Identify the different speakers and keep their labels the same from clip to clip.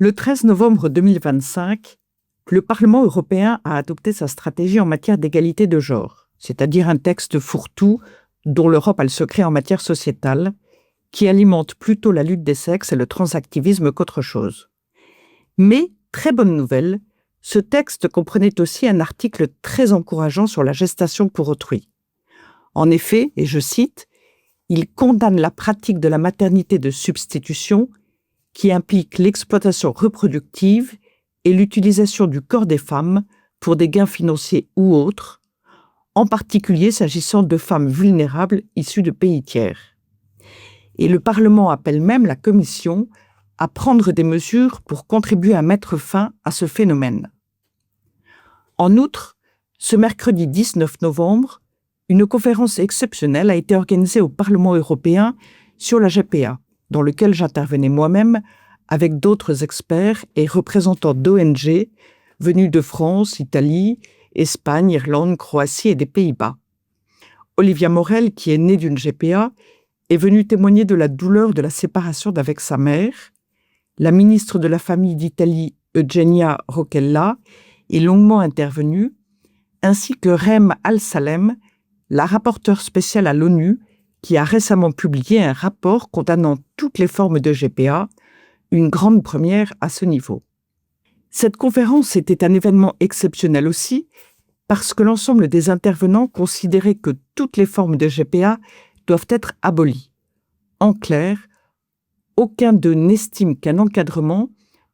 Speaker 1: Le 13 novembre 2025, le Parlement européen a adopté sa stratégie en matière d'égalité de genre, c'est-à-dire un texte fourre-tout dont l'Europe a le secret en matière sociétale, qui alimente plutôt la lutte des sexes et le transactivisme qu'autre chose. Mais, très bonne nouvelle, ce texte comprenait aussi un article très encourageant sur la gestation pour autrui. En effet, et je cite, « Il condamne la pratique de la maternité de substitution qui implique l'exploitation reproductive et l'utilisation du corps des femmes pour des gains financiers ou autres, en particulier s'agissant de femmes vulnérables issues de pays tiers. » Et le Parlement appelle même la Commission à prendre des mesures pour contribuer à mettre fin à ce phénomène. En outre, ce mercredi 19 novembre, une conférence exceptionnelle a été organisée au Parlement européen sur la GPA, dans laquelle j'intervenais moi-même avec d'autres experts et représentants d'ONG venus de France, Italie, Espagne, Irlande, Croatie et des Pays-Bas. Olivia Morel, qui est née d'une GPA, est venue témoigner de la douleur de la séparation d'avec sa mère. La ministre de la Famille d'Italie, Eugenia Roccella, est longuement intervenue, ainsi que Rem Al-Salem, la rapporteure spéciale à l'ONU, qui a récemment publié un rapport condamnant toutes les formes de GPA, une grande première à ce niveau. Cette conférence était un événement exceptionnel aussi, parce que l'ensemble des intervenants considéraient que toutes les formes de GPA doivent être abolies. En clair, aucun d'eux n'estime qu'un encadrement,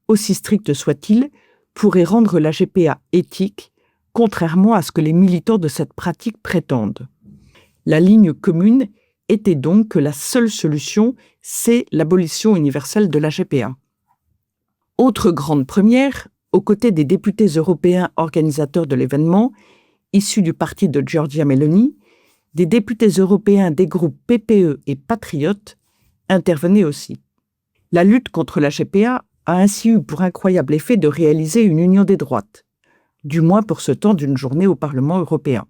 Speaker 1: aussi strict soit-il, pourrait rendre la GPA éthique, contrairement à ce que les militants de cette pratique prétendent. La ligne commune était donc que la seule solution, c'est l'abolition universelle de la GPA. Autre grande première, aux côtés des députés européens organisateurs de l'événement, issus du parti de Giorgia Meloni, des députés européens des groupes PPE et Patriotes intervenaient aussi. La lutte contre la GPA a ainsi eu pour incroyable effet de réaliser une union des droites, du moins pour ce temps d'une journée au Parlement européen.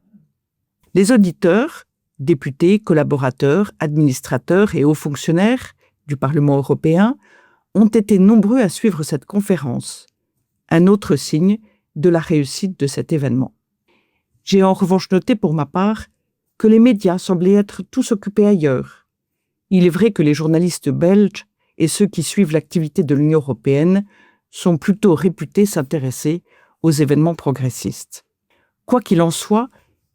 Speaker 1: Les auditeurs, députés, collaborateurs, administrateurs et hauts fonctionnaires du Parlement européen ont été nombreux à suivre cette conférence, un autre signe de la réussite de cet événement. J'ai en revanche noté pour ma part que les médias semblaient être tous occupés ailleurs. Il est vrai que les journalistes belges et ceux qui suivent l'activité de l'Union européenne sont plutôt réputés s'intéresser aux événements progressistes. Quoi qu'il en soit,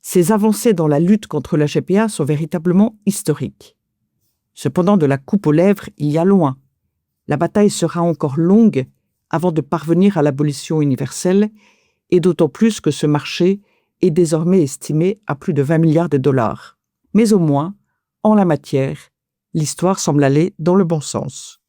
Speaker 1: ces avancées dans la lutte contre la GPA sont véritablement historiques. Cependant, de la coupe aux lèvres, il y a loin. La bataille sera encore longue avant de parvenir à l'abolition universelle, et d'autant plus que ce marché est désormais estimé à plus de 20 milliards de dollars. Mais au moins, en la matière, l'histoire semble aller dans le bon sens.